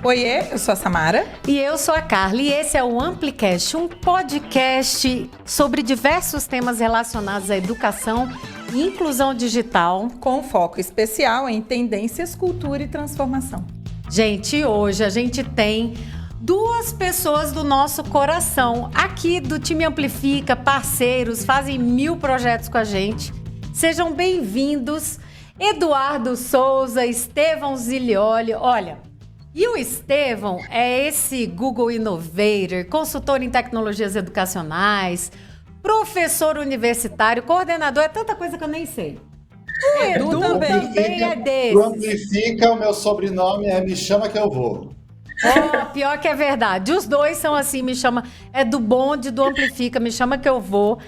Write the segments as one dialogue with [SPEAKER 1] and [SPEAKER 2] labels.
[SPEAKER 1] Oiê, eu sou a Samara.
[SPEAKER 2] E eu sou a Carla, e esse é o Amplicast, um podcast sobre diversos temas relacionados à educação e inclusão digital.
[SPEAKER 1] Com foco especial em tendências, cultura e transformação.
[SPEAKER 2] Gente, hoje a gente tem duas pessoas do nosso coração, aqui do time Amplifica, parceiros, fazem 1000 projetos com a gente. Sejam bem-vindos, Eduardo Souza, Estevão Zilioli. Olha, e o Estevão é esse Google Innovator, consultor em tecnologias educacionais, professor universitário, coordenador, é tanta coisa que eu nem sei. O Edu também é desse.
[SPEAKER 3] O Amplifica, o meu sobrenome é Me Chama Que Eu Vou.
[SPEAKER 2] Oh, pior que é verdade. Os dois são assim, me chama, é do bonde, do Amplifica, me chama que eu vou.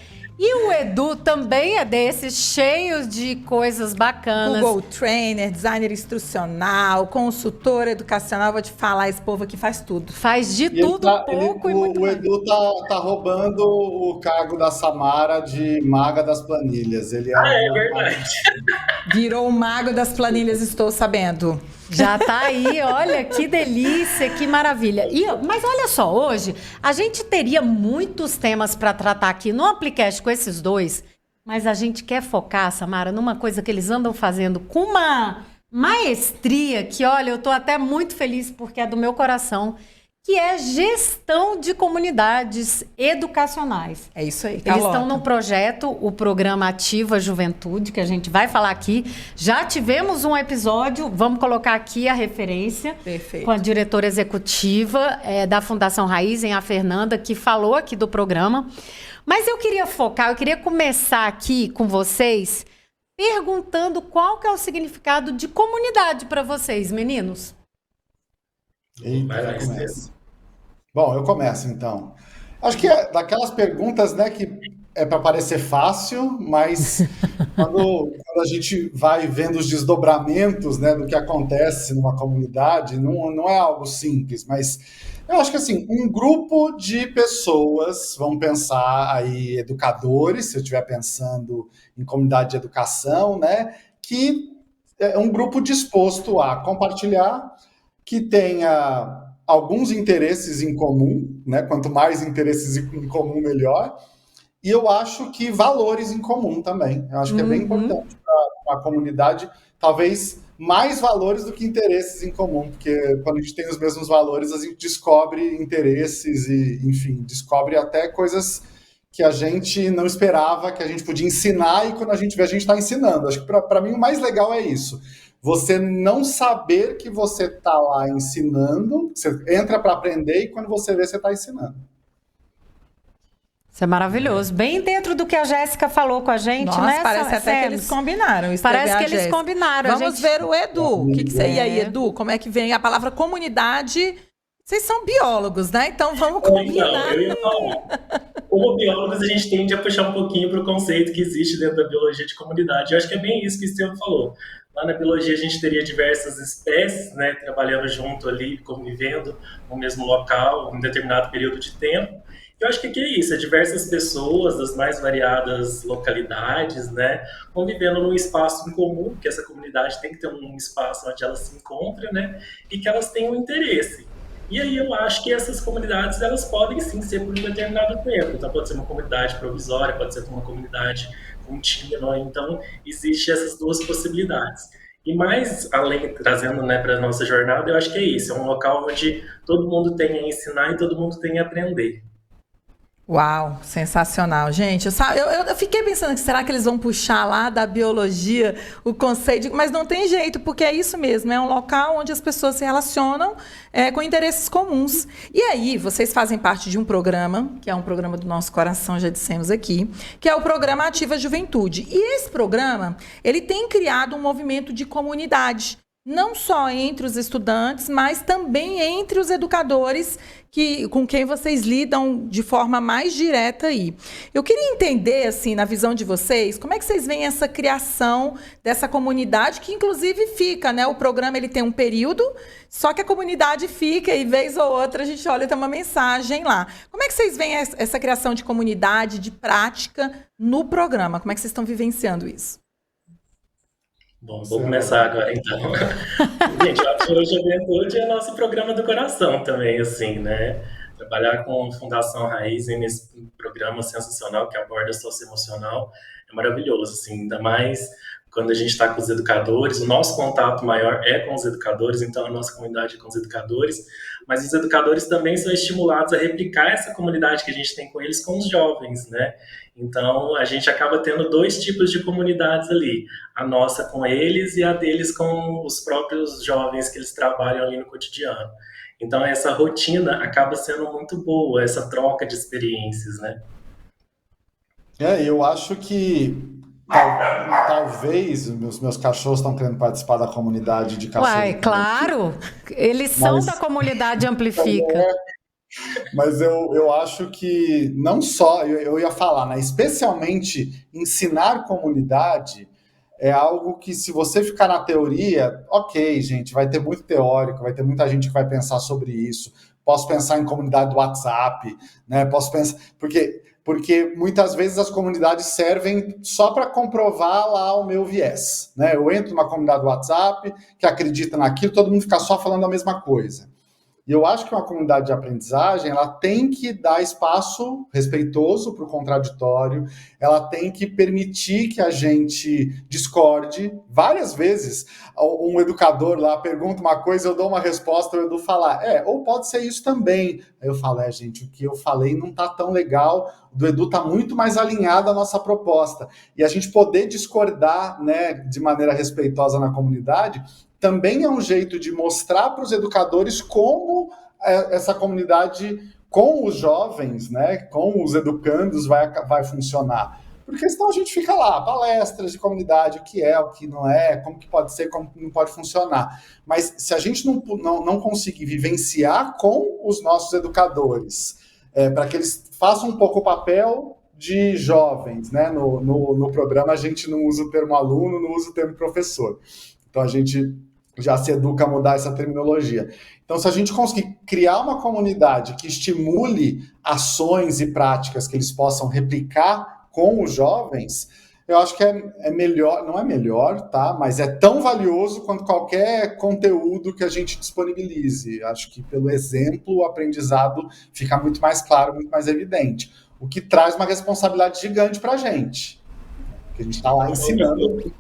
[SPEAKER 2] E o Edu também é desses, cheio de coisas bacanas.
[SPEAKER 1] Google Trainer, designer instrucional, consultor educacional. Vou te falar, esse povo aqui faz tudo.
[SPEAKER 2] Faz de tudo um pouco e muito mais.
[SPEAKER 3] O Edu tá roubando o cargo da Samara de maga das planilhas. Ele
[SPEAKER 4] é verdade.
[SPEAKER 1] Virou o mago das planilhas, estou sabendo.
[SPEAKER 2] Já tá aí, olha, que delícia, que maravilha. Mas olha só, hoje a gente teria muitos temas para tratar aqui no Amplicast com esses dois, mas a gente quer focar, Samara, numa coisa que eles andam fazendo com uma maestria que, olha, eu tô até muito feliz porque é do meu coração, que é gestão de comunidades educacionais.
[SPEAKER 1] É isso aí,
[SPEAKER 2] Eles estão num projeto, o programa Ativa Juventude, que a gente vai falar aqui. Já tivemos um episódio, vamos colocar aqui a referência.
[SPEAKER 1] Perfeito.
[SPEAKER 2] Com a diretora executiva da Fundação Raizen, a Fernanda, que falou aqui do programa. Mas eu queria começar aqui com vocês perguntando qual que é o significado de comunidade para vocês, meninos.
[SPEAKER 3] Eita, começa. Bom, eu começo então. Acho que é daquelas perguntas, né, que é para parecer fácil, mas quando a gente vai vendo os desdobramentos, né, do que acontece numa comunidade, não é algo simples, mas eu acho que assim, um grupo de pessoas, vamos pensar aí educadores, se eu estiver pensando em comunidade de educação, né, que é um grupo disposto a compartilhar, que tenha alguns interesses em comum, né? Quanto mais interesses em comum, melhor. E eu acho que valores em comum também. Eu acho que é bem importante para a comunidade, talvez mais valores do que interesses em comum, porque quando a gente tem os mesmos valores, a gente descobre interesses e, enfim, descobre até coisas que a gente não esperava, que a gente podia ensinar, e quando a gente vê, a gente está ensinando. Acho que para mim o mais legal é isso. Você não saber que você está lá ensinando, você entra para aprender e quando você vê, você está ensinando.
[SPEAKER 2] Isso é maravilhoso. Bem dentro do que a Jéssica falou com a gente,
[SPEAKER 1] nossa,
[SPEAKER 2] né?
[SPEAKER 1] Parece até que eles combinaram.
[SPEAKER 2] Parece que eles combinaram.
[SPEAKER 1] Vamos ver o Edu. O que você ia aí, Edu? Como é que vem a palavra comunidade? Vocês são biólogos, né? Então vamos combinar.
[SPEAKER 4] Como biólogos, a gente tende a puxar um pouquinho para o conceito que existe dentro da biologia de comunidade. Eu acho que é bem isso que o Estevam falou. Lá na biologia, a gente teria diversas espécies, né, trabalhando junto ali, convivendo no mesmo local, em um determinado período de tempo. Eu acho que aqui é isso, é diversas pessoas das mais variadas localidades, né, convivendo num espaço em comum, porque essa comunidade tem que ter um espaço onde elas se encontrem, né, e que elas tenham interesse. E aí eu acho que essas comunidades, elas podem sim ser por um determinado tempo. Então pode ser uma comunidade provisória, pode ser uma comunidade contínua. Então existem essas duas possibilidades. E mais além, trazendo, né, para a nossa jornada, eu acho que é isso. É um local onde todo mundo tem a ensinar e todo mundo tem a aprender.
[SPEAKER 1] Uau, sensacional. Gente, eu fiquei pensando que será que eles vão puxar lá da biologia o conceito, mas não tem jeito, porque é isso mesmo, é um local onde as pessoas se relacionam com interesses comuns. E aí, vocês fazem parte de um programa, que é um programa do nosso coração, já dissemos aqui, que é o programa Ativa Juventude. E esse programa, ele tem criado um movimento de comunidade, não só entre os estudantes, mas também entre os educadores com quem vocês lidam de forma mais direta aí. Eu queria entender, assim, na visão de vocês, como é que vocês veem essa criação dessa comunidade, que inclusive fica, né? O programa ele tem um período, só que a comunidade fica e vez ou outra a gente olha e tem uma mensagem lá. Como é que vocês veem essa criação de comunidade, de prática no programa? Como é que vocês estão vivenciando isso?
[SPEAKER 4] Bom, vou começar agora então. Gente, o Ativa Juventude é nosso programa do coração também, assim, né? Trabalhar com Fundação Raiz nesse programa sensacional que aborda socioemocional é maravilhoso, assim, ainda mais quando a gente está com os educadores. O nosso contato maior é com os educadores, então a nossa comunidade é com os educadores, mas os educadores também são estimulados a replicar essa comunidade que a gente tem com eles, com os jovens, né? Então a gente acaba tendo dois tipos de comunidades ali, a nossa com eles e a deles com os próprios jovens que eles trabalham ali no cotidiano. Então essa rotina acaba sendo muito boa, essa troca de experiências, né?
[SPEAKER 3] Eu acho que talvez os meus cachorros estão querendo participar da comunidade de cachorros.
[SPEAKER 2] Uai, claro, eles são da comunidade Amplifica.
[SPEAKER 3] Mas eu acho que não só, eu ia falar, né? Especialmente ensinar comunidade é algo que, se você ficar na teoria, ok, gente, vai ter muito teórico, vai ter muita gente que vai pensar sobre isso. Posso pensar em comunidade do WhatsApp, né? Posso pensar. Porque muitas vezes as comunidades servem só para comprovar lá o meu viés, né? Eu entro numa comunidade do WhatsApp que acredita naquilo, todo mundo fica só falando a mesma coisa. E eu acho que uma comunidade de aprendizagem, ela tem que dar espaço respeitoso para o contraditório, ela tem que permitir que a gente discorde. Várias vezes, um educador lá pergunta uma coisa, eu dou uma resposta, o Edu fala, ou pode ser isso também. Aí eu falo, gente, o que eu falei não está tão legal, o do Edu está muito mais alinhado à nossa proposta. E a gente poder discordar, né, de maneira respeitosa na comunidade também é um jeito de mostrar para os educadores como essa comunidade com os jovens, né, com os educandos vai funcionar. Porque senão a gente fica lá, palestras de comunidade, o que é, o que não é, como que pode ser, como que não pode funcionar. Mas se a gente não conseguir vivenciar com os nossos educadores, para que eles façam um pouco o papel de jovens, né, no programa a gente não usa o termo aluno, não usa o termo professor. Então a gente já se educa a mudar essa terminologia. Então, se a gente conseguir criar uma comunidade que estimule ações e práticas que eles possam replicar com os jovens, eu acho que é melhor, não é melhor, tá? Mas é tão valioso quanto qualquer conteúdo que a gente disponibilize. Acho que pelo exemplo, o aprendizado fica muito mais claro, muito mais evidente. O que traz uma responsabilidade gigante para a gente. Porque a gente está lá ensinando.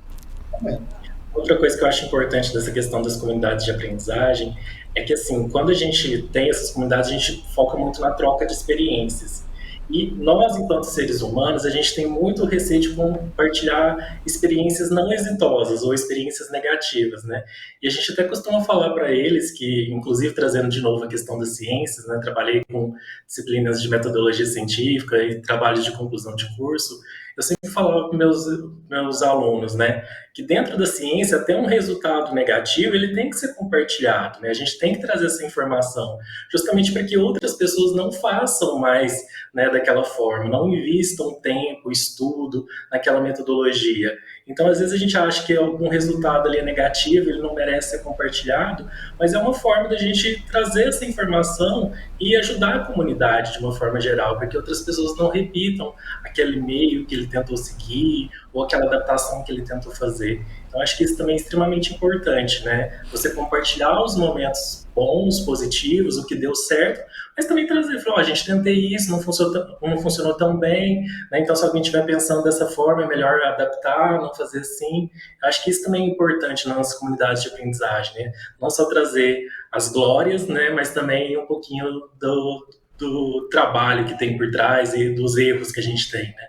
[SPEAKER 4] Outra coisa que eu acho importante dessa questão das comunidades de aprendizagem é que, assim, quando a gente tem essas comunidades, a gente foca muito na troca de experiências. E nós, enquanto seres humanos, a gente tem muito receio de compartilhar experiências não exitosas ou experiências negativas, né? E a gente até costuma falar para eles que, inclusive trazendo de novo a questão das ciências, né? Trabalhei com disciplinas de metodologia científica e trabalhos de conclusão de curso. Eu sempre falava para meus alunos, né, que dentro da ciência, até um resultado negativo, ele tem que ser compartilhado, né? A gente tem que trazer essa informação, justamente para que outras pessoas não façam mais, né, daquela forma, não invistam tempo, estudo naquela metodologia. Então, às vezes a gente acha que algum resultado ali é negativo, ele não merece ser compartilhado, mas é uma forma da gente trazer essa informação e ajudar a comunidade de uma forma geral, para que outras pessoas não repitam aquele meio que ele tentou seguir ou aquela adaptação que ele tentou fazer. Então, acho que isso também é extremamente importante, né? Você compartilhar os momentos bons, positivos, o que deu certo, mas também trazer, falar, a gente tentei isso, não funcionou tão bem, né? Então se alguém estiver pensando dessa forma, é melhor adaptar, não fazer assim. Acho que isso também é importante nas comunidades de aprendizagem, né? Não só trazer as glórias, né? Mas também um pouquinho do trabalho que tem por trás e dos erros que a gente tem, né?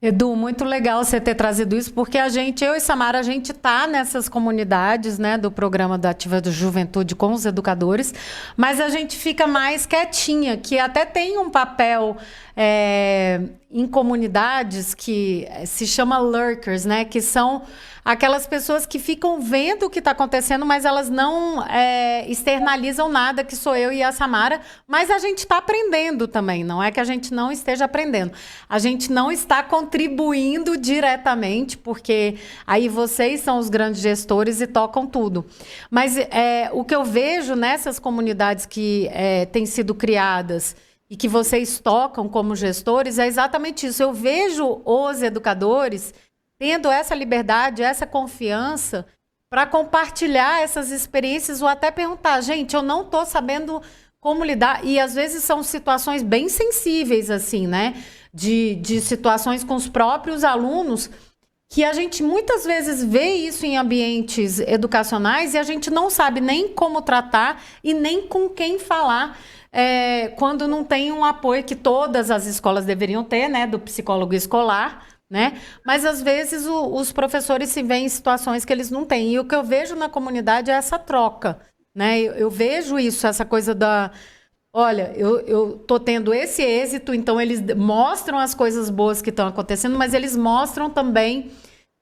[SPEAKER 2] Edu, muito legal você ter trazido isso, porque eu e Samara, a gente tá nessas comunidades, né, do programa da Ativa do Juventude com os educadores, mas a gente fica mais quietinha, que até tem um papel em comunidades que se chama lurkers, né, que são aquelas pessoas que ficam vendo o que está acontecendo, mas elas não externalizam nada, que sou eu e a Samara, mas a gente está aprendendo também, não é que a gente não esteja aprendendo. A gente não está contribuindo diretamente, porque aí vocês são os grandes gestores e tocam tudo. Mas o que eu vejo nessas comunidades que têm sido criadas e que vocês tocam como gestores é exatamente isso. Eu vejo os educadores tendo essa liberdade, essa confiança para compartilhar essas experiências ou até perguntar, gente, eu não estou sabendo como lidar. E às vezes são situações bem sensíveis, assim, né? De situações com os próprios alunos, que a gente muitas vezes vê isso em ambientes educacionais e a gente não sabe nem como tratar e nem com quem falar quando não tem um apoio que todas as escolas deveriam ter, né? Do psicólogo escolar, né? Mas às vezes os professores se veem em situações que eles não têm. E o que eu vejo na comunidade é essa troca, né? Eu vejo isso, essa coisa da... Olha, eu tô tendo esse êxito, então eles mostram as coisas boas que estão acontecendo, mas eles mostram também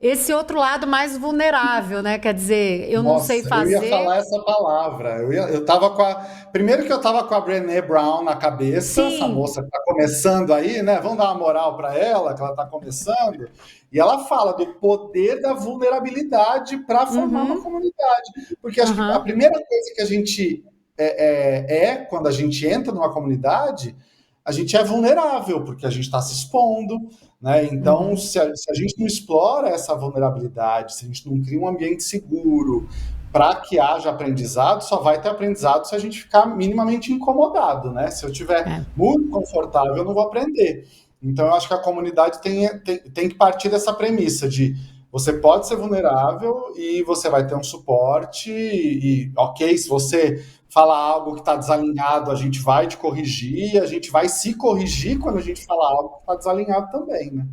[SPEAKER 2] esse outro lado mais vulnerável, né? Quer dizer, eu não sei fazer...
[SPEAKER 3] Eu ia falar essa palavra. Eu tava com a... Primeiro que eu tava com a Brené Brown na cabeça,
[SPEAKER 2] Sim.
[SPEAKER 3] essa moça que tá começando aí, né? Vamos dar uma moral para ela, que ela tá começando. E ela fala do poder da vulnerabilidade para formar uma comunidade. Porque acho que a primeira coisa que a gente quando a gente entra numa comunidade, a gente é vulnerável, porque a gente está se expondo, né? Então, se a gente não explora essa vulnerabilidade, se a gente não cria um ambiente seguro para que haja aprendizado, só vai ter aprendizado se a gente ficar minimamente incomodado, né? Se eu estiver muito confortável, eu não vou aprender. Então, eu acho que a comunidade tem que partir dessa premissa de você pode ser vulnerável e você vai ter um suporte ok, se você fala algo que está desalinhado, a gente vai te corrigir, a gente vai se corrigir quando a gente fala algo que está desalinhado também, né?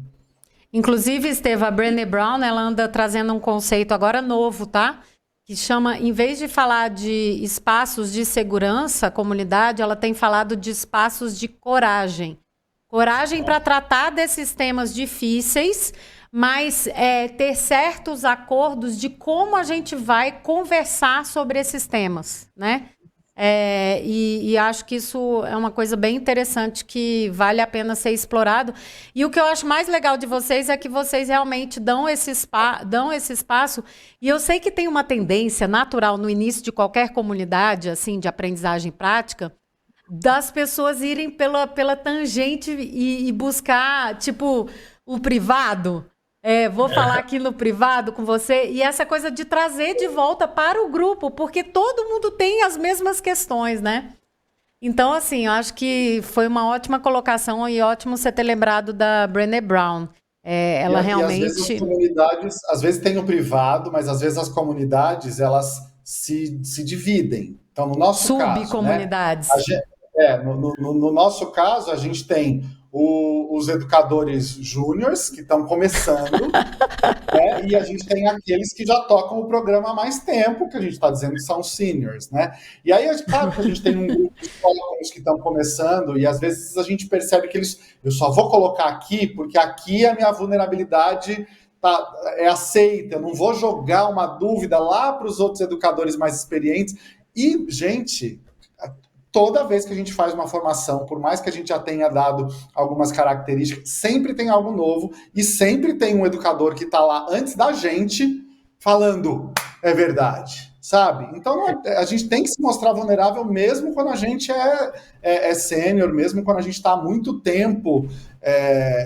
[SPEAKER 2] Inclusive, Esteva, a Brené Brown, ela anda trazendo um conceito agora novo, tá? Que chama, em vez de falar de espaços de segurança, comunidade, ela tem falado de espaços de coragem. Coragem para tratar desses temas difíceis, mas ter certos acordos de como a gente vai conversar sobre esses temas, né? E acho que isso é uma coisa bem interessante que vale a pena ser explorado. E o que eu acho mais legal de vocês é que vocês realmente dão esse espaço. E eu sei que tem uma tendência natural no início de qualquer comunidade, assim, de aprendizagem prática, das pessoas irem pela tangente e buscar, tipo, o privado. Vou falar aqui no privado com você, e essa coisa de trazer de volta para o grupo, porque todo mundo tem as mesmas questões, né? Então, assim, eu acho que foi uma ótima colocação e ótimo você ter lembrado da Brené Brown. Ela realmente...
[SPEAKER 3] às vezes as comunidades, às vezes tem o privado, mas às vezes as comunidades, elas se dividem. Então, no nosso caso...
[SPEAKER 2] Subcomunidades.
[SPEAKER 3] Né, no nosso caso, a gente tem os educadores júniores, que estão começando, né, e a gente tem aqueles que já tocam o programa há mais tempo, que a gente está dizendo que são seniors, né? E aí, claro que a gente tem um grupo de escolas que estão começando, e às vezes a gente percebe que eu só vou colocar aqui, porque aqui a minha vulnerabilidade é aceita, eu não vou jogar uma dúvida lá para os outros educadores mais experientes. E, gente... Toda vez que a gente faz uma formação, por mais que a gente já tenha dado algumas características, sempre tem algo novo e sempre tem um educador que está lá antes da gente falando, é verdade, sabe? Então, a gente tem que se mostrar vulnerável mesmo quando a gente é sênior, mesmo quando a gente está há muito tempo.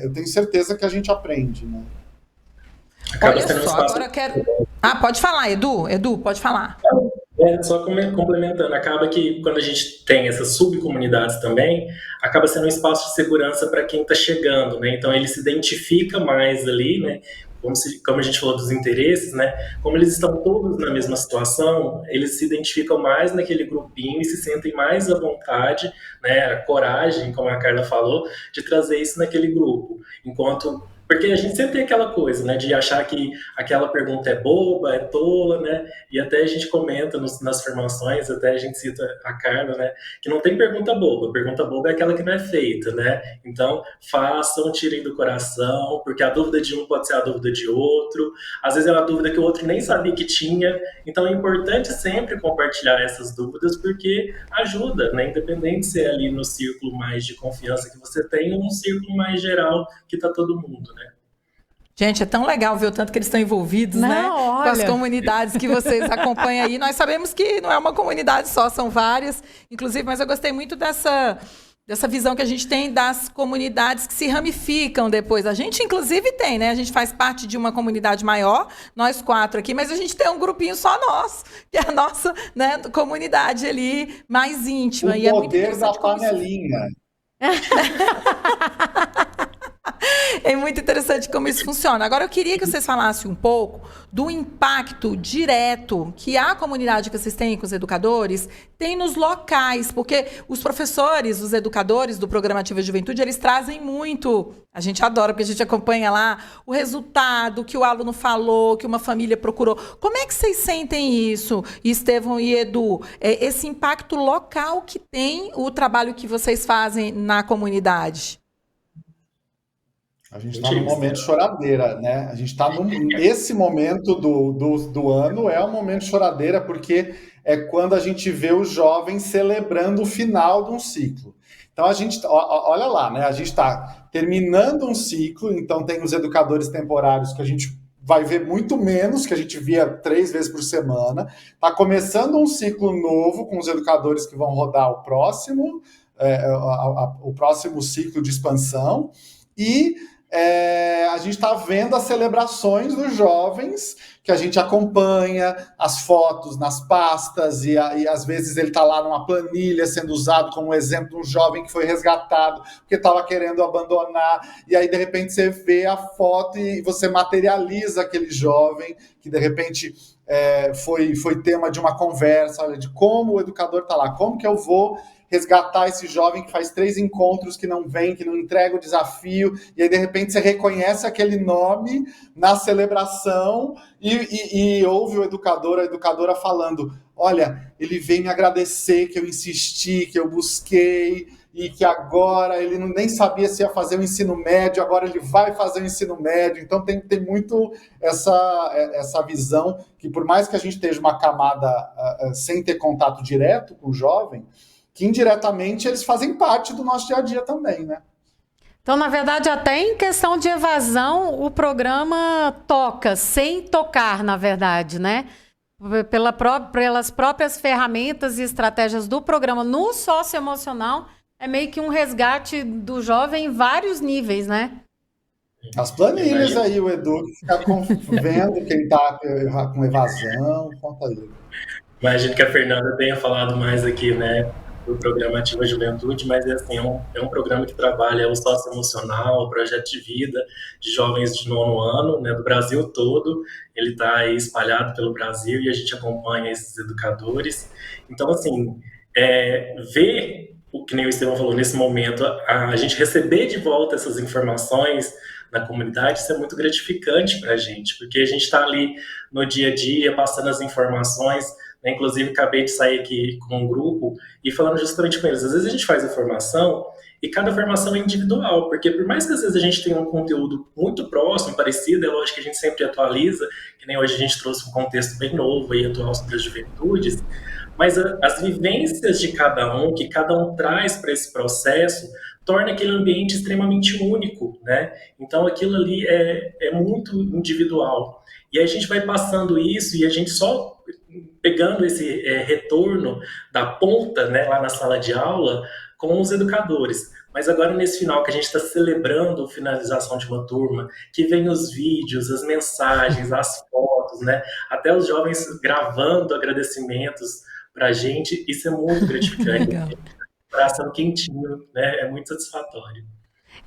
[SPEAKER 3] Eu tenho certeza que a gente aprende, né?
[SPEAKER 1] Olha só, agora eu quero... pode falar, Edu. Edu, pode falar.
[SPEAKER 4] Só complementando, acaba que quando a gente tem essas subcomunidades também, acaba sendo um espaço de segurança para quem está chegando, né? Então ele se identifica mais ali, né? Como a gente falou dos interesses, né? Como eles estão todos na mesma situação, eles se identificam mais naquele grupinho e se sentem mais à vontade, né? A coragem, como a Carla falou, de trazer isso naquele grupo. Porque a gente sempre tem aquela coisa, né, de achar que aquela pergunta é boba, é tola, né, e até a gente comenta nas formações, até a gente cita a Carla, né, que não tem pergunta boba é aquela que não é feita, né, então façam, tirem do coração, porque a dúvida de um pode ser a dúvida de outro, às vezes é uma dúvida que o outro nem sabia que tinha, então é importante sempre compartilhar essas dúvidas, porque ajuda, né, independente se é ali no círculo mais de confiança que você tem, ou no círculo mais geral que tá todo mundo, né.
[SPEAKER 1] Gente, é tão legal ver o tanto que eles estão envolvidos, né?
[SPEAKER 2] Olha.
[SPEAKER 1] Com as comunidades que vocês acompanham aí. Nós sabemos que não é uma comunidade só, são várias, inclusive, mas eu gostei muito dessa dessa visão que a gente tem das comunidades que se ramificam depois. A gente, inclusive, tem, né? A gente faz parte de uma comunidade maior, nós 4 aqui, mas a gente tem um grupinho só nosso, que é a nossa, né, comunidade ali mais íntima.
[SPEAKER 3] O poder da panelinha.
[SPEAKER 1] É muito interessante como isso funciona. Agora, eu queria que vocês falassem um pouco do impacto direto que a comunidade que vocês têm com os educadores tem nos locais, porque os professores, os educadores do Programa Ativa Juventude, eles trazem muito, a gente adora, porque a gente acompanha lá o resultado que o aluno falou, que uma família procurou. Como é que vocês sentem isso, Estevão e Edu? Esse impacto local que tem o trabalho que vocês fazem na comunidade?
[SPEAKER 3] A gente está num momento de choradeira, né? A gente está esse momento do ano é um momento de choradeira, porque é quando a gente vê os jovens celebrando o final de um ciclo. Então, a gente, olha lá, né? A gente está terminando um ciclo, então tem os educadores temporários que a gente vai ver muito menos, que a gente via 3 vezes por semana. Está começando um ciclo novo com os educadores que vão rodar o próximo ciclo de expansão. E a gente está vendo as celebrações dos jovens, que a gente acompanha, as fotos nas pastas, e às vezes ele está lá numa planilha sendo usado como exemplo de um jovem que foi resgatado porque estava querendo abandonar, e aí de repente você vê a foto e você materializa aquele jovem que de repente foi tema de uma conversa, olha, de como o educador está lá, como que eu vou resgatar esse jovem que faz 3 encontros que não vem, que não entrega o desafio, e aí de repente você reconhece aquele nome na celebração e ouve a educadora falando, olha, ele vem me agradecer que eu insisti, que eu busquei, e que agora ele nem sabia se ia fazer o ensino médio, agora ele vai fazer o ensino médio. Então tem muito essa visão que, por mais que a gente esteja uma camada sem ter contato direto com o jovem, que indiretamente eles fazem parte do nosso dia a dia também, né?
[SPEAKER 2] Então, na verdade, até em questão de evasão, o programa toca, sem tocar, na verdade, né? Pelas próprias ferramentas e estratégias do programa no socioemocional, é meio que um resgate do jovem em vários níveis, né?
[SPEAKER 3] As planilhas aí, o Edu, que fica vendo quem está com evasão, conta aí.
[SPEAKER 4] Imagino que a Fernanda tenha falado mais aqui, né, do Programa Ativa Juventude, mas assim, é um programa que trabalha o socioemocional, o projeto de vida de jovens de 9º ano, né, do Brasil todo. Ele está aí espalhado pelo Brasil e a gente acompanha esses educadores. Então, assim, ver o que nem o Estevão falou nesse momento, a gente receber de volta essas informações na comunidade, isso é muito gratificante para a gente, porque a gente está ali no dia a dia, passando as informações, né? Inclusive, acabei de sair aqui com um grupo e falando justamente com eles. Às vezes a gente faz a formação e cada formação é individual, porque por mais que às vezes a gente tenha um conteúdo muito próximo, parecido, é lógico que a gente sempre atualiza, que nem hoje a gente trouxe um contexto bem novo e atual sobre as juventudes, mas as vivências de cada um, que cada um traz para esse processo, torna aquele ambiente extremamente único, né? Então aquilo ali é muito individual. E a gente vai passando isso e a gente só pegando esse retorno da ponta, né, lá na sala de aula com os educadores. Mas agora nesse final que a gente está celebrando a finalização de uma turma, que vem os vídeos, as mensagens, as fotos, né, até os jovens gravando agradecimentos para a gente, isso é muito gratificante. Coração quentinho, né, é muito satisfatório.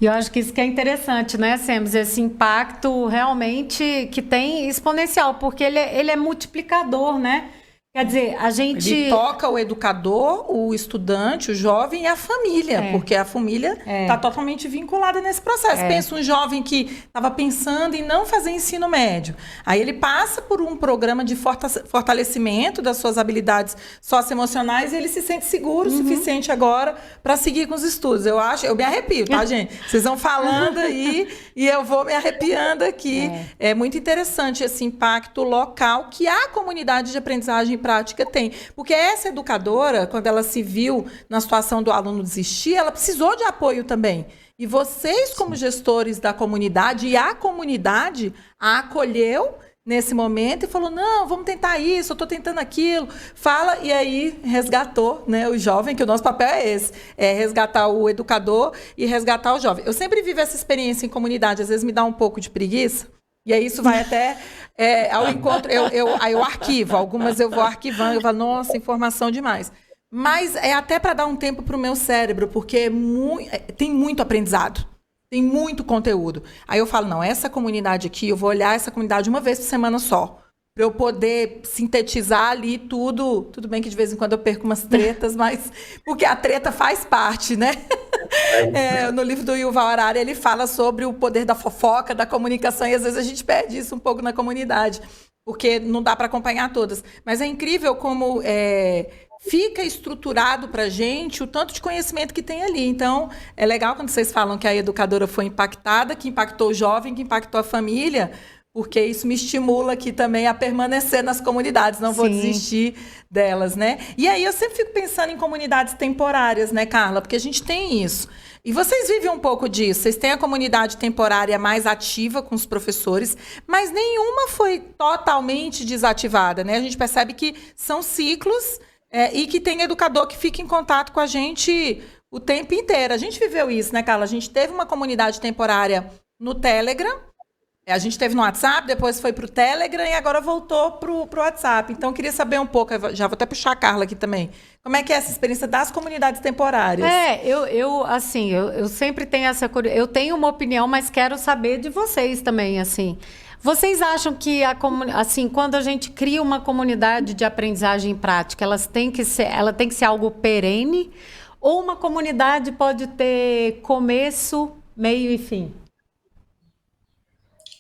[SPEAKER 2] E eu acho que isso que é interessante, né, Semes? Esse impacto realmente que tem exponencial, porque ele é multiplicador, né? Quer dizer, a gente...
[SPEAKER 1] Ele toca o educador, o estudante, o jovem e a família, porque a família está totalmente vinculada nesse processo. Pensa um jovem que estava pensando em não fazer ensino médio. Aí ele passa por um programa de fortalecimento das suas habilidades socioemocionais e ele se sente seguro o suficiente agora para seguir com os estudos. Eu me arrepio, tá, gente? Vocês vão falando aí e eu vou me arrepiando aqui. É muito interessante esse impacto local que a comunidade de aprendizagem prática tem. Porque essa educadora, quando ela se viu na situação do aluno desistir, ela precisou de apoio também. E vocês, como gestores da comunidade, e a comunidade a acolheu nesse momento e falou, não, vamos tentar isso, eu estou tentando aquilo, fala, e aí resgatou, né, o jovem, que o nosso papel é esse, é resgatar o educador e resgatar o jovem. Eu sempre vivo essa experiência em comunidade, às vezes me dá um pouco de preguiça, e aí isso vai até ao encontro, aí eu arquivo, algumas eu vou arquivando, eu falo, nossa, informação demais. Mas é até para dar um tempo para o meu cérebro, porque tem muito aprendizado. Tem muito conteúdo. Aí eu falo, não, essa comunidade aqui, eu vou olhar essa comunidade uma vez por semana só. Para eu poder sintetizar ali tudo. Tudo bem que de vez em quando eu perco umas tretas, mas... Porque a treta faz parte, né? No livro do Yuval Harari, ele fala sobre o poder da fofoca, da comunicação, e às vezes a gente perde isso um pouco na comunidade, porque não dá para acompanhar todas. Mas é incrível como... fica estruturado para a gente o tanto de conhecimento que tem ali. Então, é legal quando vocês falam que a educadora foi impactada, que impactou o jovem, que impactou a família, porque isso me estimula aqui também a permanecer nas comunidades, não vou desistir delas, né? E aí eu sempre fico pensando em comunidades temporárias, né, Carla? Porque a gente tem isso. E vocês vivem um pouco disso. Vocês têm a comunidade temporária mais ativa com os professores, mas nenhuma foi totalmente desativada, né? A gente percebe que são ciclos... e que tem educador que fica em contato com a gente o tempo inteiro. A gente viveu isso, né, Carla? A gente teve uma comunidade temporária no Telegram, a gente teve no WhatsApp, depois foi para o Telegram e agora voltou para o WhatsApp. Então, eu queria saber um pouco, já vou até puxar a Carla aqui também, como é que é essa experiência das comunidades temporárias?
[SPEAKER 2] Eu sempre tenho eu tenho uma opinião, mas quero saber de vocês também, assim. Vocês acham que quando a gente cria uma comunidade de aprendizagem prática, ela tem que ser algo perene, ou uma comunidade pode ter começo, meio e fim?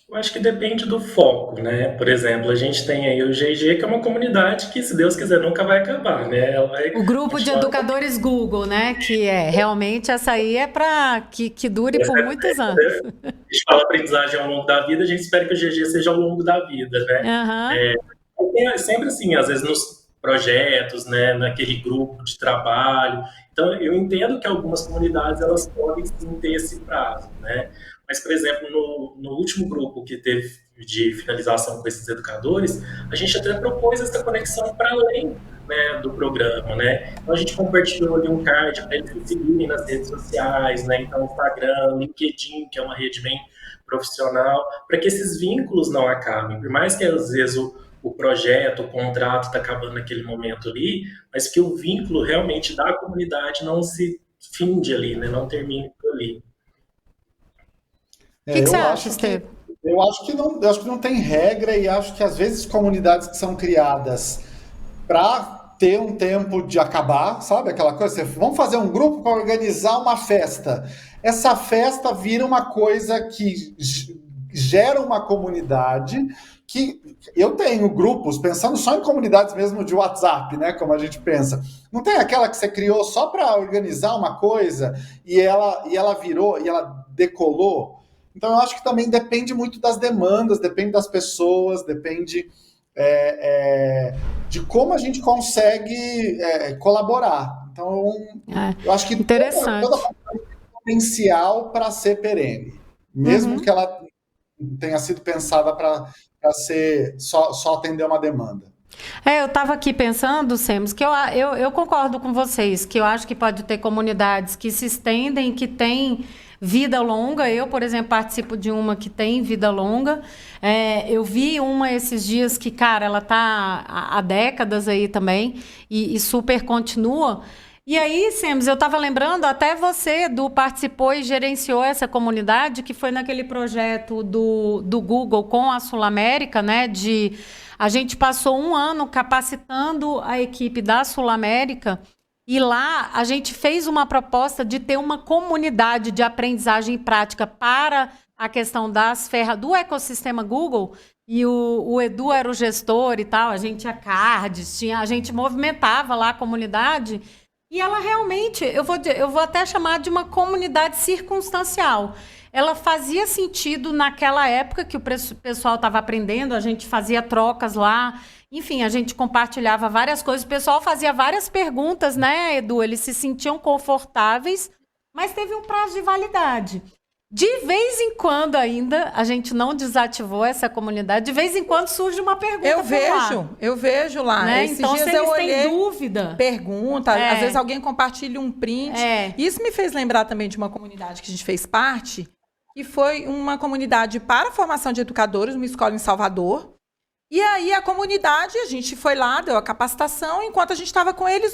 [SPEAKER 4] Eu acho que depende do foco, né? Por exemplo, a gente tem aí o GG, que é uma comunidade que, se Deus quiser, nunca vai acabar, né?
[SPEAKER 2] O grupo de educadores Google, né? Que realmente essa aí é para que dure por muitos anos.
[SPEAKER 4] A gente fala aprendizagem ao longo da vida, a gente espera que o GG seja ao longo da vida, né?
[SPEAKER 2] Uhum.
[SPEAKER 4] Sempre assim, às vezes nos projetos, né? Naquele grupo de trabalho. Então, eu entendo que algumas comunidades, elas podem sim ter esse prazo, né? Mas, por exemplo, no último grupo que teve de finalização com esses educadores, a gente até propôs essa conexão para além, né, do programa, né? Então, a gente compartilhou ali um card para eles seguirem nas redes sociais, né? Então, Instagram, LinkedIn, que é uma rede bem profissional, para que esses vínculos não acabem. Por mais que, às vezes, o projeto, o contrato está acabando naquele momento ali, mas que o vínculo realmente da comunidade não se finde ali, né? Não termine ali.
[SPEAKER 2] O que você acha, Estevam?
[SPEAKER 3] Eu acho que não tem regra, e acho que às vezes comunidades que são criadas para ter um tempo de acabar, sabe? Aquela coisa, vamos fazer um grupo para organizar uma festa. Essa festa vira uma coisa que gera uma comunidade, que eu tenho grupos, pensando só em comunidades mesmo de WhatsApp, né? Como a gente pensa. Não tem aquela que você criou só para organizar uma coisa e ela virou, e ela decolou? Então, eu acho que também depende muito das demandas, depende das pessoas, depende de como a gente consegue colaborar. Então, eu acho que toda tem potencial para ser perene, mesmo que ela tenha sido pensada para ser só atender uma demanda.
[SPEAKER 2] Eu estava aqui pensando, Semos, que eu concordo com vocês, que eu acho que pode ter comunidades que se estendem, que têm vida longa. Eu, por exemplo, participo de uma que tem vida longa. Eu vi uma esses dias que, cara, ela está há décadas aí também e super continua. E aí, Semos, eu estava lembrando, até você participou e gerenciou essa comunidade, que foi naquele projeto do Google com a Sul América, né? A gente passou 1 ano capacitando a equipe da Sul América. E lá a gente fez uma proposta de ter uma comunidade de aprendizagem prática para a questão do ecossistema Google. E o Edu era o gestor e tal, a gente tinha cards, a gente movimentava lá a comunidade. E ela realmente, eu vou até chamar de uma comunidade circunstancial. Ela fazia sentido naquela época que o pessoal estava aprendendo, a gente fazia trocas lá. Enfim, a gente compartilhava várias coisas, o pessoal fazia várias perguntas, né, Edu? Eles se sentiam confortáveis, mas teve um prazo de validade. De vez em quando ainda, a gente não desativou essa comunidade, de vez em quando surge uma pergunta
[SPEAKER 1] eu vejo lá.
[SPEAKER 2] Né?
[SPEAKER 1] Esses
[SPEAKER 2] então,
[SPEAKER 1] dias
[SPEAKER 2] se eles
[SPEAKER 1] eu
[SPEAKER 2] têm
[SPEAKER 1] olhei,
[SPEAKER 2] dúvida...
[SPEAKER 1] pergunta, às vezes alguém compartilha um print. Isso me fez lembrar também de uma comunidade que a gente fez parte, que foi uma comunidade para a formação de educadores, uma escola em Salvador. E aí a comunidade, a gente foi lá, deu a capacitação, enquanto a gente estava com eles,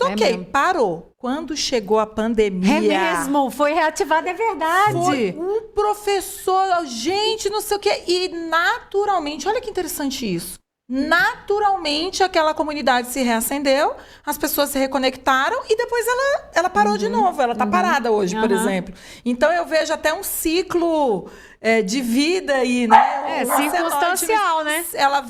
[SPEAKER 1] parou. Quando chegou a pandemia...
[SPEAKER 2] É mesmo, foi reativada, é verdade.
[SPEAKER 1] Foi um professor, gente, não sei o quê. E naturalmente, olha que interessante isso. Naturalmente, aquela comunidade se reacendeu, as pessoas se reconectaram e depois ela parou de novo. Ela está parada hoje, por exemplo. Então, eu vejo até um ciclo de vida aí, né?
[SPEAKER 2] Circunstancial, né?
[SPEAKER 1] Ela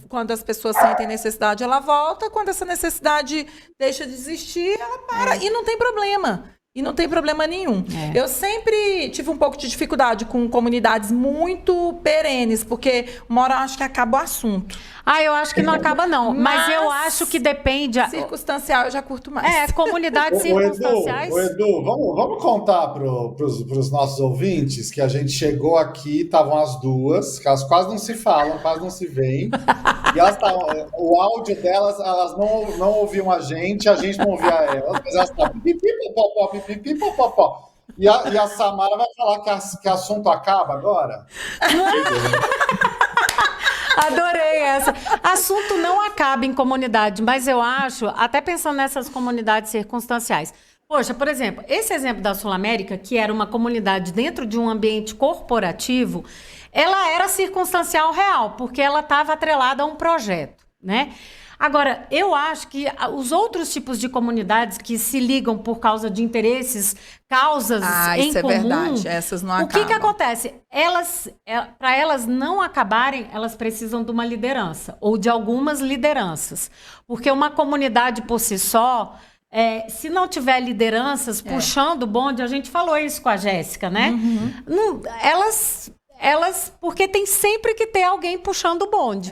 [SPEAKER 1] quando as pessoas sentem necessidade, ela volta. Quando essa necessidade deixa de existir, ela para. E não tem problema. E não tem problema nenhum. Eu sempre tive um pouco de dificuldade com comunidades muito perenes, porque uma hora eu acho que acaba o assunto.
[SPEAKER 2] Eu acho que não acaba, não. Mas eu acho que depende...
[SPEAKER 1] Circunstancial eu já curto mais.
[SPEAKER 2] Comunidades circunstanciais...
[SPEAKER 3] Edu, vamos contar pros nossos ouvintes que a gente chegou aqui, estavam as duas, que elas quase não se falam, quase não se veem. E elas o áudio delas, elas não ouviam a gente não ouvia elas, mas elas estavam pipipipopó. E a Samara vai falar que assunto acaba agora?
[SPEAKER 2] Adorei essa. Assunto não acaba em comunidade, mas eu acho, até pensando nessas comunidades circunstanciais. Poxa, por exemplo, esse exemplo da Sul América, que era uma comunidade dentro de um ambiente corporativo, ela era circunstancial real, porque ela estava atrelada a um projeto, né? Agora, eu acho que os outros tipos de comunidades que se ligam por causa de interesses, causas em
[SPEAKER 1] isso
[SPEAKER 2] comum...
[SPEAKER 1] é verdade, essas não acabam.
[SPEAKER 2] O que acontece? Para elas não acabarem, elas precisam de uma liderança, ou de algumas lideranças. Porque uma comunidade por si só... se não tiver lideranças puxando o bonde, a gente falou isso com a Jéssica, né? Porque tem sempre que ter alguém puxando o bonde.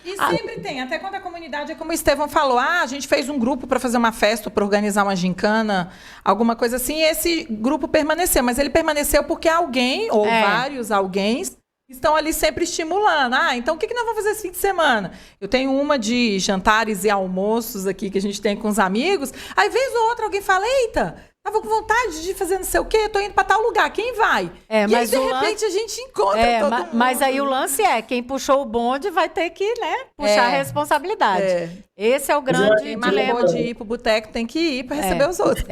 [SPEAKER 1] E sempre tem, até quando a comunidade, é como o Estevão falou, a gente fez um grupo para fazer uma festa, para organizar uma gincana, alguma coisa assim, e esse grupo permaneceu, mas ele permaneceu porque alguém, ou vários alguém, estão ali sempre estimulando. Então o que nós vamos fazer esse fim de semana? Eu tenho uma de jantares e almoços aqui que a gente tem com os amigos, aí vez ou outra alguém fala, eita, tava com vontade de fazer não sei o quê, eu tô indo para tal lugar, quem vai? E aí, de repente, a gente encontra todo mundo.
[SPEAKER 2] Mas aí o lance quem puxou o bonde vai ter que, puxar a responsabilidade. Esse é o grande dilema.
[SPEAKER 1] De ir pro boteco, tem que ir para receber os outros.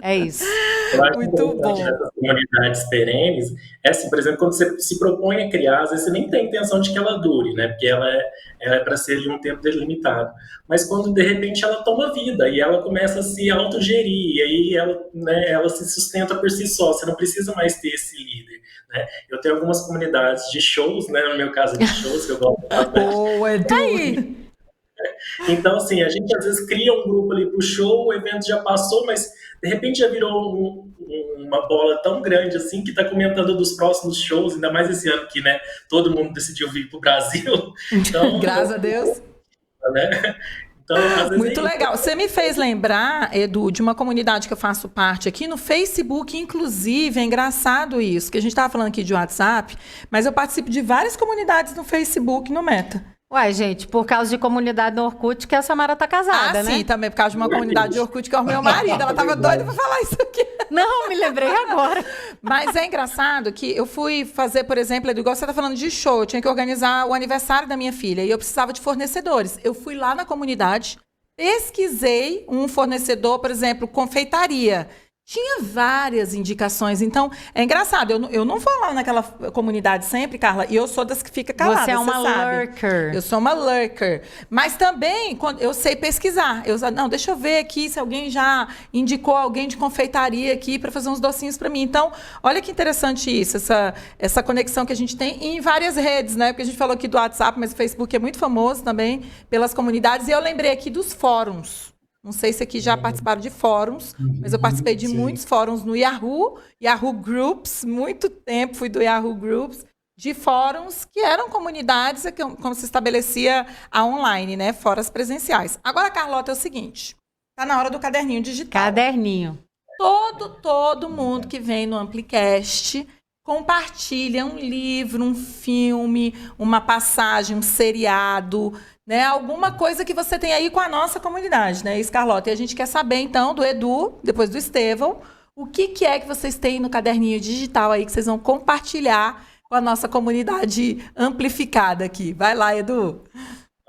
[SPEAKER 2] É isso.
[SPEAKER 1] Muito bom.
[SPEAKER 4] Dessas comunidades perenes, assim, por exemplo, quando você se propõe a criar, às vezes você nem tem intenção de que ela dure, né? Porque ela é para ser de um tempo delimitado. Mas quando, de repente, ela toma vida e ela começa a se autogerir, e aí ela se sustenta por si só, você não precisa mais ter esse líder, né? Eu tenho algumas comunidades de shows, né? No meu caso de shows, que eu gosto bastante. Então, assim, a gente às vezes cria um grupo ali pro show, o evento já passou, mas de repente já virou uma bola tão grande assim que tá comentando dos próximos shows, ainda mais esse ano que, né, todo mundo decidiu vir pro Brasil. Então,
[SPEAKER 1] graças a Deus.
[SPEAKER 4] Né? Então, às vezes
[SPEAKER 1] muito legal. Você me fez lembrar, Edu, de uma comunidade que eu faço parte aqui no Facebook, inclusive, é engraçado isso, que a gente estava falando aqui de WhatsApp, mas eu participo de várias comunidades no Facebook, no Meta.
[SPEAKER 2] Uai, gente, por causa de comunidade no Orkut que a Samara tá casada, né?
[SPEAKER 1] Sim, também por causa de uma comunidade de Orkut que é o meu marido. Ela tava doida pra falar isso aqui.
[SPEAKER 2] Não, me lembrei agora.
[SPEAKER 1] Mas é engraçado que eu fui fazer, por exemplo, Edu, igual você tá falando de show, eu tinha que organizar o aniversário da minha filha e eu precisava de fornecedores. Eu fui lá na comunidade, pesquisei um fornecedor, por exemplo, confeitaria. Tinha várias indicações. Então, é engraçado. Eu não vou lá naquela comunidade sempre, Carla, e eu sou das que fica calada,
[SPEAKER 2] você é uma
[SPEAKER 1] sabe.
[SPEAKER 2] lurker.
[SPEAKER 1] Eu sou uma lurker. Mas também, quando eu sei pesquisar. Não, deixa eu ver aqui se alguém já indicou alguém de confeitaria aqui para fazer uns docinhos para mim. Então, olha que interessante isso, essa conexão que a gente tem em várias redes, né? Porque a gente falou aqui do WhatsApp, mas o Facebook é muito famoso também pelas comunidades. E eu lembrei aqui dos fóruns. Não sei se aqui já participaram de fóruns, mas eu participei de muitos fóruns no Yahoo Groups, muito tempo fui do Yahoo Groups, de fóruns que eram comunidades, como se estabelecia a online, né? Fora as presenciais. Agora, Carlota, é o seguinte, tá na hora do caderninho digital.
[SPEAKER 2] Caderninho.
[SPEAKER 1] Todo mundo que vem no Amplicast compartilha um livro, um filme, uma passagem, um seriado, né? Alguma coisa que você tem aí com a nossa comunidade, né, Carlota? E a gente quer saber, então, do Edu, depois do Estevão, o que é que vocês têm no caderninho digital aí que vocês vão compartilhar com a nossa comunidade amplificada aqui. Vai lá, Edu.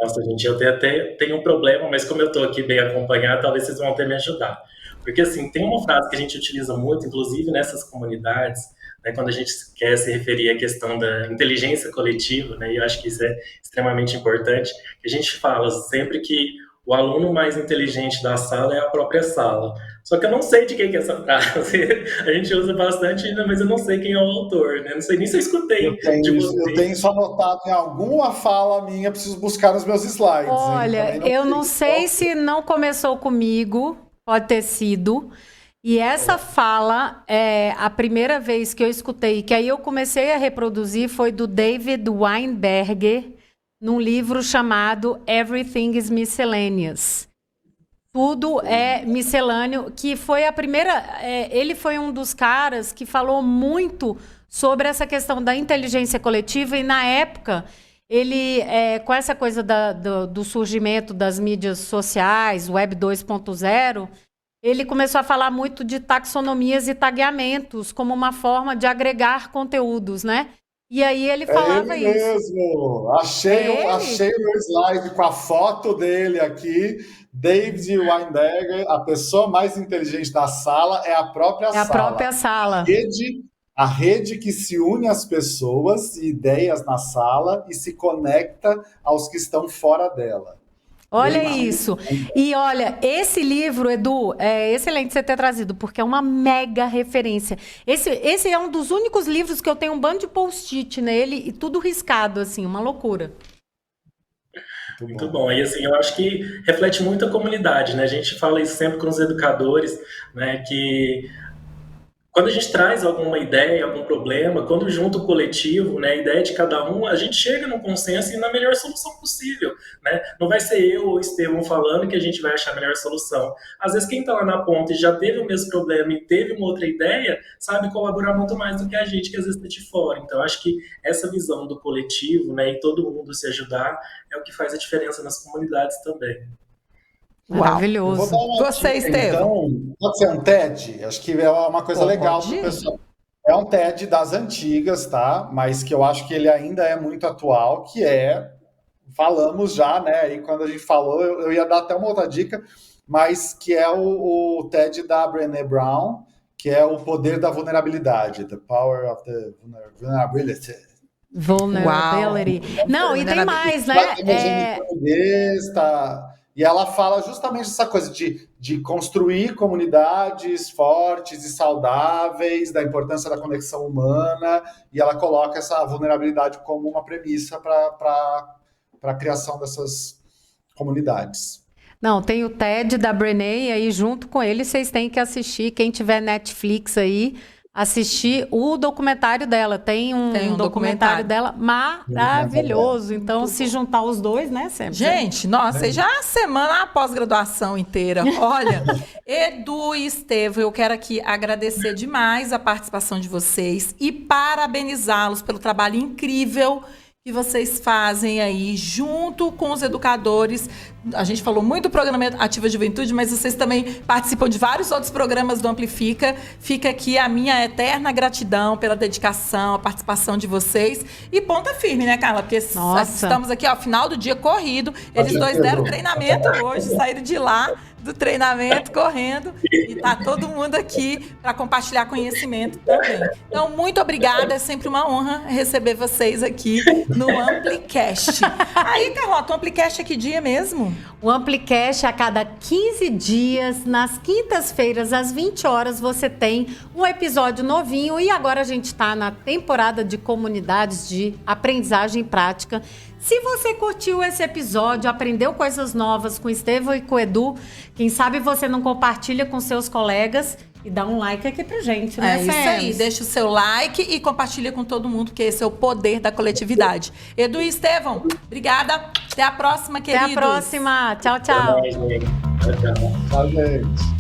[SPEAKER 4] Nossa, gente, eu até tenho um problema, mas como eu estou aqui bem acompanhado, talvez vocês vão até me ajudar. Porque, assim, tem uma frase que a gente utiliza muito, inclusive nessas comunidades, né, quando a gente quer se referir à questão da inteligência coletiva, né, e eu acho que isso é extremamente importante, que a gente fala sempre que o aluno mais inteligente da sala é a própria sala. Só que eu não sei de quem que é essa frase. A gente usa bastante ainda, mas eu não sei quem é o autor, né? Não sei nem se eu escutei.
[SPEAKER 3] Eu tenho isso anotado em alguma fala minha, preciso buscar nos meus slides.
[SPEAKER 2] Olha, eu não sei se não começou comigo, pode ter sido. E essa fala, a primeira vez que eu escutei, que aí eu comecei a reproduzir, foi do David Weinberger, num livro chamado Everything is Miscellaneous. Tudo é miscelâneo, que foi a primeira... ele foi um dos caras que falou muito sobre essa questão da inteligência coletiva e, na época, ele, com essa coisa do surgimento das mídias sociais, Web 2.0, ele começou a falar muito de taxonomias e tagueamentos como uma forma de agregar conteúdos, né? E aí ele falava
[SPEAKER 3] ele
[SPEAKER 2] isso.
[SPEAKER 3] Mesmo. Achei o meu slide com a foto dele aqui. David Weinberger, a pessoa mais inteligente da sala é a própria sala.
[SPEAKER 2] É a própria sala.
[SPEAKER 3] A rede que se une às pessoas e ideias na sala e se conecta aos que estão fora dela.
[SPEAKER 2] Olha isso. E olha, esse livro, Edu, é excelente você ter trazido, porque é uma mega referência. Esse é um dos únicos livros que eu tenho um bando de post-it nele e tudo riscado, assim, uma loucura.
[SPEAKER 4] Muito bom. E assim, eu acho que reflete muito a comunidade, né? A gente fala isso sempre com os educadores, né? Que quando a gente traz alguma ideia, algum problema, quando junta o coletivo, né, a ideia de cada um, a gente chega num consenso e na melhor solução possível, né? Não vai ser eu ou o Estevão falando que a gente vai achar a melhor solução. Às vezes quem está lá na ponta e já teve o mesmo problema e teve uma outra ideia, sabe colaborar muito mais do que a gente, que às vezes está de fora. Então, acho que essa visão do coletivo, né, e todo mundo se ajudar, é o que faz a diferença nas comunidades também.
[SPEAKER 2] Maravilhoso.
[SPEAKER 1] Você, Estevão.
[SPEAKER 3] Então, pode ser um TED? Acho que é uma coisa legal para o pessoal. É um TED das antigas, tá? Mas que eu acho que ele ainda é muito atual, que falamos já, né? E quando a gente falou, eu ia dar até uma outra dica, mas que é o TED da Brené Brown, que é o poder da vulnerabilidade, The Power of the Vulnerability.
[SPEAKER 2] Vulnerability. Uau. Não, e tem mais, né?
[SPEAKER 3] E ela fala justamente essa coisa de construir comunidades fortes e saudáveis, da importância da conexão humana, e ela coloca essa vulnerabilidade como uma premissa para a criação dessas comunidades.
[SPEAKER 2] Não, tem o TED da Brené, e aí junto com ele vocês têm que assistir, quem tiver Netflix aí, assistir o documentário dela. Tem um documentário dela maravilhoso. Então, se juntar os dois, né, sempre.
[SPEAKER 1] Gente, nossa, já a semana, a pós-graduação inteira. Olha, Edu e Estevão, eu quero aqui agradecer demais a participação de vocês e parabenizá-los pelo trabalho incrível que vocês fazem aí junto com os educadores. A gente falou muito do programa Ativa Juventude, mas vocês também participam de vários outros programas do Amplifica. Fica aqui a minha eterna gratidão pela dedicação, a participação de vocês. E ponta firme, né, Carla? Porque estamos aqui, ó, final do dia corrido. Eles dois deram treinamento hoje, saíram de lá do treinamento, correndo, e tá todo mundo aqui para compartilhar conhecimento também. Então, muito obrigada, é sempre uma honra receber vocês aqui no Amplicast. Aí, Carlota, o Amplicast é que dia mesmo?
[SPEAKER 2] O Amplicast, a cada 15 dias, nas quintas-feiras, às 20 horas, você tem um episódio novinho, e agora a gente está na temporada de comunidades de aprendizagem prática. Se você curtiu esse episódio, aprendeu coisas novas com o Estevão e com o Edu, quem sabe você não compartilha com seus colegas e dá um like aqui pra gente, né,
[SPEAKER 1] Isso aí, deixa o seu like e compartilha com todo mundo, porque esse é o poder da coletividade. Edu e Estevão, obrigada. Até a próxima, queridos.
[SPEAKER 2] Até a próxima. Tchau, tchau.
[SPEAKER 4] Tchau, gente.
[SPEAKER 3] Tchau, gente.